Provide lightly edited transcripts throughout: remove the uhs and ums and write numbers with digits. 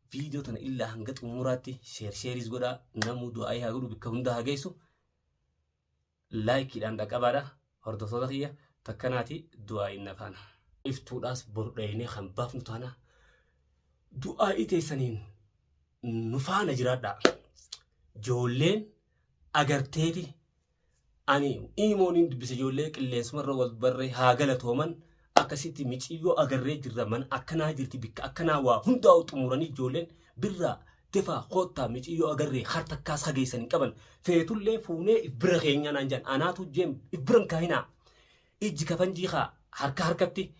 فيديو تنا إلا هنقط أموراتي شيرز قدا نمو دعاء هقولو بكهوندا هجيسو لايك إذا عندك أبدا هرد صدقية تكناتي دعاء النفانا إفتو داس برديني خنباف نتانا دعاء تيسنين نفانا جرادا جولين أجرتيتي أني إيمونين بس جولك اللي اسمه رواد بري هاجلة تومن أكسيتي ميتيو أجرّي جرّمان أكنا جرتي بك أكنا وهندا وتمرني جولين برا تفا خوتا ميتيو أجرّي خرطة كاس خجيسن كمان فيتول لي فوني إبرخين يا نانجان أنا تجيم إبرن كهنا إيج كفن جيخا حركتي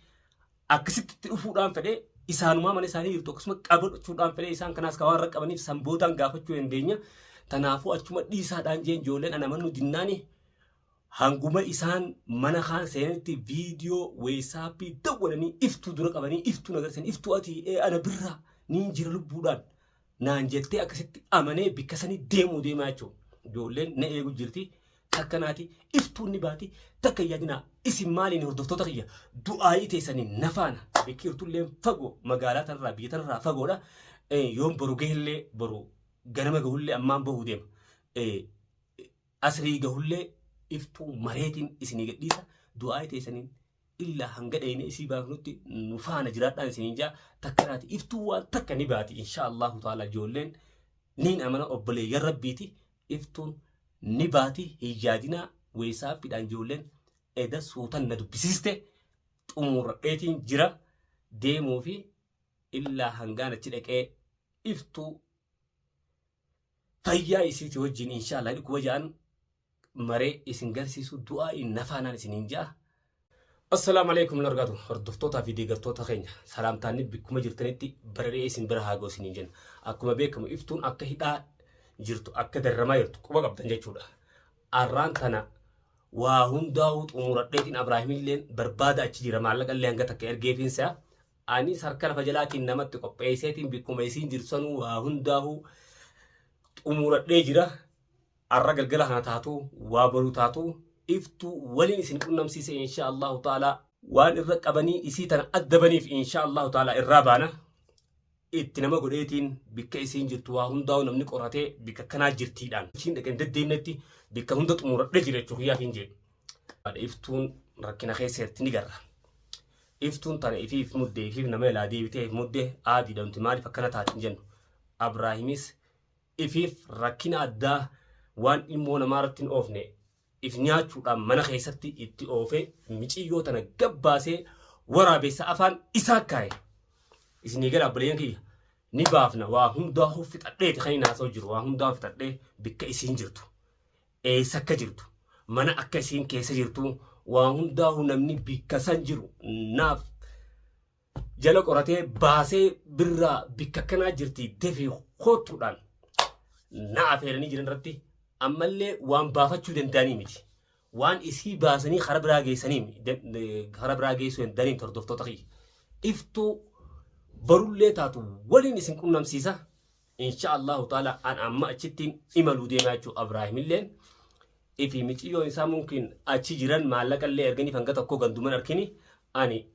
أكسيتي تفودان فدي إسانو ما من إساني يرتوكسم قبل تفودان فدي إسان كناس كوان ركبني سامبودان غافتشو إندينيا تنافو أشوما ديسا دانجين جولين أنا منو ديناني hanguma isaan mana khaan seenatti viidiyoo weesaappii dawwalanii iftuu dura qabanii iftuu nagarsan iftuu ati ana birra niin jira lubbuudhaan naan jettee akkasitti amanee bikka sanii deemaa jechuudha. Ijoolleen na eegu jirti takkanaati iftuun ni baati takka yaadina isin maaliin hordoftoota kiyya du'aayii teessanii nafaana biqiltuulleen fagoo magaalaa tanarraa biyya tanarraa fagoodha yoon boru gahellee boru ganama gahullee ammaan bahuu deema asrii gahullee iftuu mareetiin isinii gadhiisa du'aa teessaniin illa hanga dhayne isii baafnutti nufaana jiraadhaan isiniin jaa takkanaati iftuu waan takka ni baati insha Allahu ta'ala ijoolleen niin amana obboleeyyan rabbiiti iftuun ni baati hiyyaadinaa weesaappiidhaan ijoolleen eda suutan na dubbisiiste xumurradheetiin jira deemuu fi illa hangaan achi dhaqee iftuu fayyaa isiiti wajjin insha Allah dhukkuba ja'an مري إسنجلسيسو دعاء النفانا إسنينجا. السلام عليكم لرجاتو هردفتوتا في ديجرتوتا خينيا سلام تاني بكم جرتنتي برري إسن برها جو سنينجن أكما بيكم إفتون أكهدا جرتو أكدر رمايرتو كوبا قبضن جيتشودا أران تانا وهم داود أموراتين إبراهيم اللين بربادا أتشجي رمالك اللي هنگا تكير جيفين سا أني سركان فجلاتين نمت تقو بيسيتين بكم إسين جرسانو وهم داو أموراتين جرا الرجل قالها تاتو وابرو تاتو إفتو ولين إسن كنا مسيسي إن شاء الله تعالى وان الرقبني إسيتنا أدبني في إن شاء الله تعالى الرابانا إتنما قريتين بك إسين جرتوا هنداو نمنك أراتي بك كنا جرتيدان شين دكين ددينتي بك هندت أمور رجل تشوفيا كينجي إفتون ركنا خيسير تنيجرا إفتون ترى إفيف مدة إفيف نميلا دي بتيه مدة عادي دون تماري فكنا تاتنجن إبراهيميس إفيف ركنا أدا وان إمونا مارتين أوفني إفنياتو من خيستي إتي أوفي ميشيو تنا قباسي ورابي سأفان إساكاي إسني قال أبليان كي نبافنا وهم داهو في تقليت خينا سوجر وهم داهو في تقليت بكا إسين جرتو إي سكا جرتو منا أكا إسين كيسا جرتو وهم داهو نمني بكا سنجرو ناف جلوك أوراتي باسي برا بكا كنا جرتي دفي خوتو دان نافيرني جرن رتي أما اللي وان بافتشو دنداني ميتي وان إسي باسني خرب راجي سنيم خرب راجي سوين داني تردفتو تقي إفتو برولي تاتو ولين إسن كنا مسيسا إن شاء الله تعالى أن أما أتشتين إمالو ديماتشو أبراهيم اللين إفي ميتيو إنسان ممكن أتشجران مالك اللي أرغني فانقاتا كو غندومان أركيني أني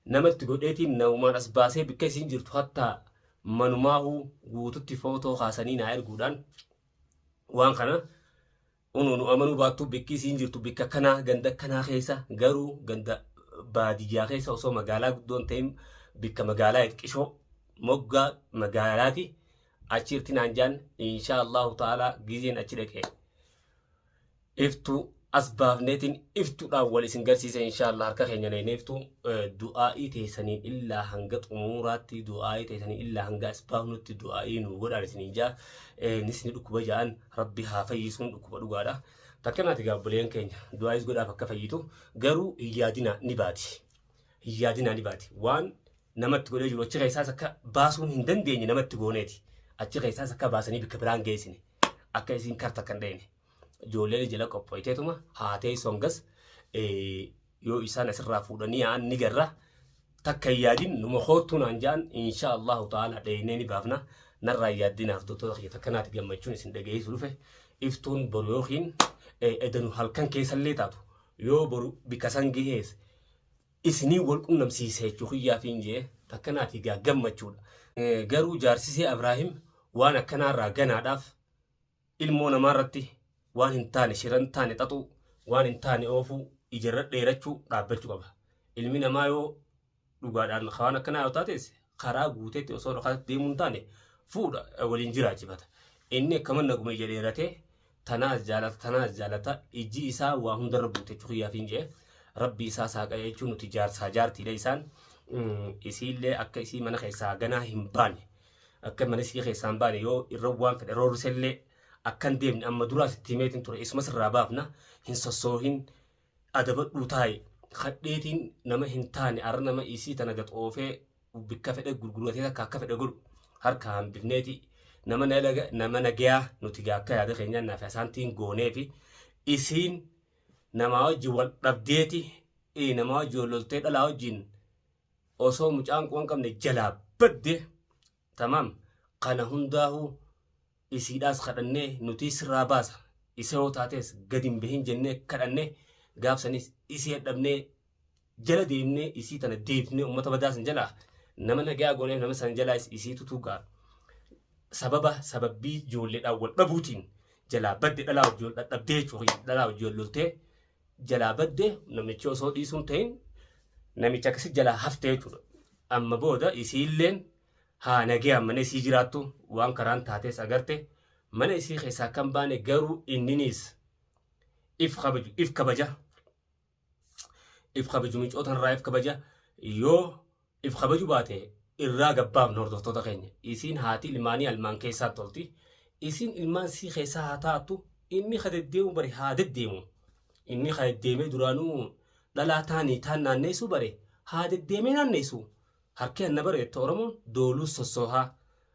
نمت قديتي نومان أسباسي بكيسين جرتو حتى منماهو غوتو فوتو خاسانين عير قودان وان خنا ونو أمنو باتو بكي سينجرتو بكا كنا غندا كنا خيسا غرو غندا باديجا خيسا وصو مقالا دون تيم بكا مقالا يتكشو موغا مقالاتي أشيرتين عنجان إن شاء الله تعالى جيزين أشيرك إفتو أسباب نتين إفتو أول سنجرسيسا إن شاء الله هركا خينيا نفتو دعائي تيسانين إلا هنگت أموراتي دعائي تيسانين إلا هنگا أسباب نتي دعائي نوغد على سنينجا نسني لكبا جان ربي هافيسون لكبا لغادا تكنا تقابلين كينيا دعائي سقود أفكا فيتو غرو هيادنا نباتي وان نمت تقول يجب أتشغي ساسكا باسون هندن ديني نمت تقونيتي أتشغي ساسكا باسني بكبران جيسيني أكا يسين كارتا كنديني جولي جلا قبويتهما هاتي سونغس يو إسان أسرع فودني عن نجرة تكيادين نمخوتون عنجان إن شاء الله تعالى دينني بافنا نرى يادين أردوتو تخي فكنات جمعتون سندقي سلوفه إفتون بروخين إدنو هالكن كيسالي تاتو يو برو بكسان جيهز إسني والكم نمسيسه جوخيا فينجي takkanaati gaa gammachuudha. Garuu jaarsisee Abraahim waan akkanaarraa ganaadhaaf ilmoo namaarratti waan hin taane shiran taane xaxuu waan hin taane oofuu ijarra dheerachuu dhaabbachuu qaba. Ilmi namaa yoo dhugaadhaan waan akkanaa yoo taates karaa guuteetti osoo dhokatatti deemuu hin taane fuudha waliin jiraachifata. Inni akkaman naguma ija dheeratee tanaas jaalata ijji isaa waa hundarra buute chukiyaafiin jee rabbi isaa saaqa jechuun nuti jaarsaa jaartiidha isaan isiillee akka isii mana keessaa ganaa hin baane akka mana isii keessaa hin baane yoo irra waan fedhe roorrisellee akkan deemne amma duraas itti himeetiin ture isumas irraa baafna hin sossoohin adabadhuu taa'e kadheetiin nama hin taane arra nama isii tana gaxoofee bikka fedhe gurguratee akka fedhe godhu harka hambifneeti nama nagayaa nuti akka yaada keenyaan naaf isaantiin goonee fi isiin nama wajjin wal dhabdeeti nama wajjin wal loltee dhalaa wajjin osoo mucaan qoon qabne jalaa badde tamam kana hundaahu isiidhaas kadhannee nuti sirraa baasa isa yoo taates gadi hin bahin jennee kadhannee gaafsanis isii hedhabnee jala deemnee isii tana deebnee uummata badaasan jalaa nama nagayaa gooneef nama san jalaa isii tutuugaa sababbii ijoolleedhaan wal dhabuutiin jalaa badde dhalaa wajjin wal dhadhabdee jechuudha dhalaa wajjin wal loltee jalaa badde namichi osoo dhiisuun ta'in namicha akkasii jalaa haftee jechuudha. Amma booda isiilleen haa nagee mana isii jiraattu waan karaan taates agarte mana isii keessaa kan baane garuu inninis if kabaja miicootan irraa if kabaja yoo if kabaju baate irraa gabbaafna hordoftoota keenya isiin haati ilmaanii almaan keessaa tolti isiin ilmaan sii keessaa haa taatu inni kadeddeemu bare haa deddeemu inni kadeddeemee duraanuu dhalaa taanii taan naanneessu bare haa deddeemee naanneessu harkeen na bare itti oromoon dooluu sossoohaa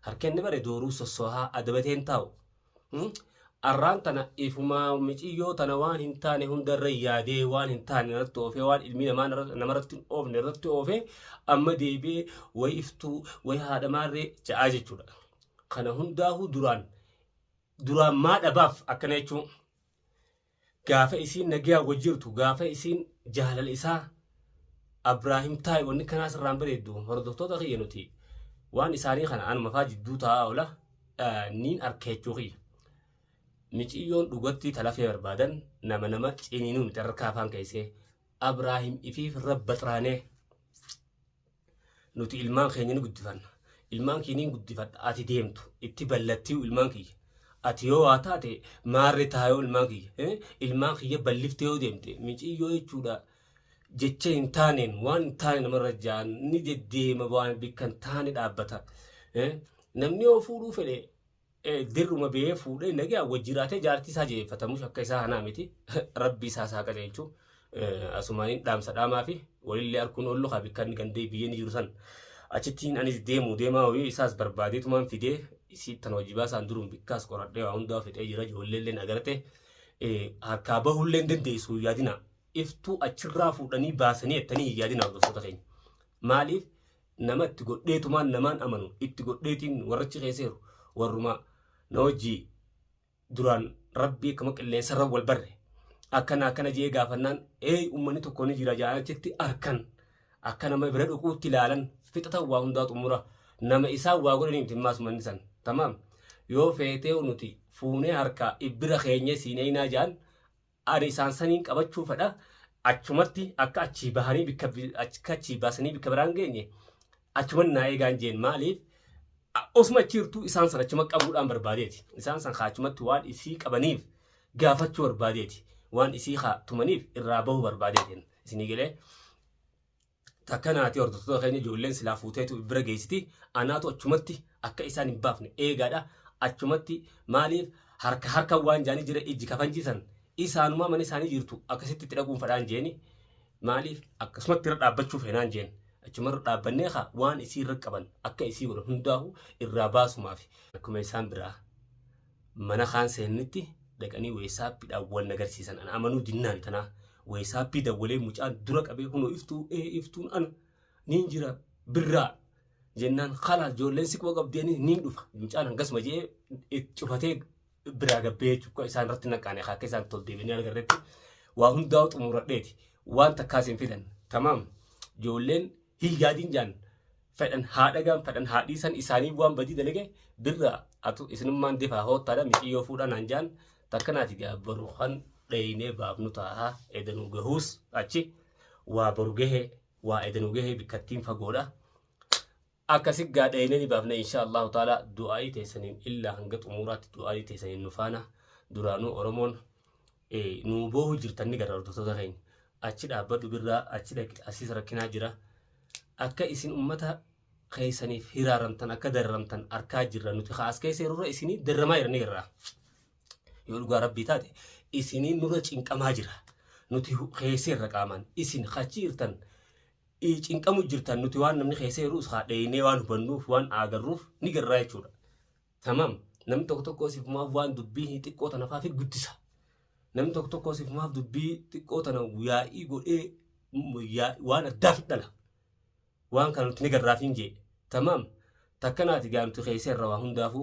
harkeen na bare dooluu sossoohaa adabateen taa'u arraan tana ifumaa miciyyoo tana waan hin taane hundarra yaadee waan hin taane irratti oofee waan ilmi namaa namarratti oofne irratti oofee amma deebi'ee way iftuu way haadhamaarree ja'aa jechuudha. Kana hundaa'uu duraan maa dhabaaf akkana jechuun gaafa isiin nagayaa wajjirtu gaafa isiin jaalala isaa Abraahim taa'e wanni kanaas irraan bareeddu hordoftoota kiyya nuti waan isaanii kana anuma faa jidduu taa'aa oola niin arkeechuu kiyya. Miciyyoon dhugatti talafee barbaadan nama ciniinuu miti harka afaan keessee Abraahim ifiif rabbaxraanee nuti ilmaan keenya ni guddifanna. Ilmaan keenya guddifadha ati deemtu itti ballattii ilmaan kiyya. Ati yoo waa taate maarree taayoo ilmaan kiyya balliftee yoo deemte miciyyoo jechuudha jecha hin taaneen waan hin taane namarra ja'an ni deddeema waan bikka hin taane dhaabbata. Namni yoo fuudhuu fedhe dirruma bee fuudhee nagaa wajjiraatee jaartii isaa jeeffatamuuf akka isaa hanaa miti rabbi isaa saaqa jechuun asumaaniin dhaamsa dhaamaa fi walillee harkuun ollu haa bikka inni gandee biyyeen jiru san achittiin anis deemaa horii isaas barbaadeetumaan fidee isii tan wajjibaa isaan duruun bikkaas qoradhee waa hundaa fidhee jira ijoolleelleen agarte harkaa bahullee dandeessu yaadina iftuu achirraa fuudhanii baasanii ettanii yaadina hordoftoota keenya maaliif nama itti godheetumaan namaan amanu itti godheetiin warrachi keesseeru warruma na hojii duraan rabbii akkama qilleensarra wal barre akkana jee gaafannaan uummanni tokko ni jira jaalachitti arkan akka nama bira dhuquutti ilaalan fixatan waa hundaa xumura nama isaa waa godhanii miti maas manni san tamaam yoo feetee nuti fuunee harkaa ibbira keenya siineenaa jaan ani isaan saniin qabachuu fedha achumatti akka achii bahanii bikka biraan geenye achuman naa eegaan jeen maaliif osuma achirtuu isaan san achuma qabuudhaan barbaadeeti isaan san achumatti waan isii qabaniif gaafachuu barbaadeeti waan isii tumaniif irraa bahuu barbaadeetiin isinii galee takkanaati hordoftoota keenya ijoolleen silaa fuuteetu bira geessiti anaatu achumatti akka isaan hin baafne eegaadha achumatti maaliif harka waan jaanii jira ijji kafanjisan isaanuma mana isaanii jirtu akkasitti itti dhaquun fadhaan jeeni maaliif akkasumatti irra dhaabbachuu feenaan jeen achumarra dhaabbannee waan isii irra qaban akka isii godhan hundaahu irraa baasumaaf akkuma isaan biraa mana kaan seennitti dhaqanii weessaappiidhaan wal agarsiisan ana amanuu dinnaan tanaa weessaappii dawwalee mucaan dura qabee hunoo iftuun ana niin jira birraa jennaan kala ijoolleen siquma qabdeeni niin dhufa mucaan hangasuma jee cufatee biraa gabbee jechuudha isaan irratti naqaane akka isaan tol deebiinii agarreetti waa hundaa xumuradheeti waan takkaas hin fidan tamaam ijoolleen hiigaadiin jaan fedhan haadha gam fedhan haadhii san isaanii waan badii dalage birra atu isinummaan defa hoottaadha mixiyyoo fuudhan hanjaan takkanaati gaabbaru kan dheeyinee baafnu ta'a edanuu gahuus achi waa boru gahe waa edanuu gahe bikkattiin fagoodha akkasi gaadheeyinee baafna insha Allah taala du'aayii teessaniin illaa hanga xumuraatti du'aayii teessaniin nufaana duraanuu Oromoon nuu boohu jirtanni gara hordoftoota keenya achi dhaabbadhu birraa achi dhaqi asiis rakkinaa jira akka isin ummata keessaniif hiraaramtan akka darramtan arkaa jirra nuti kaas keessa yeroo isinii darramaa jirani garraa yoo dhugaa rabbii taate isinii nurra cinqamaa jira nuti keessa irra qaamaan isin kachi jirtan cinqamu jirtan nuti waan namni keessa yeroo isaa dheeyinee waan hubannuuf waan agarruuf ni garraa jechuudha tamam namni tokko sifumaaf waan dubbii xiqqoo tana faafi guddisa namni tokko sifumaaf dubbii xiqqoo tana yaa'ii godhee waan addaa fidhala waan kan nuti ni garraafin jee tamam takkanaati gaantu keessa irra waa hundaafu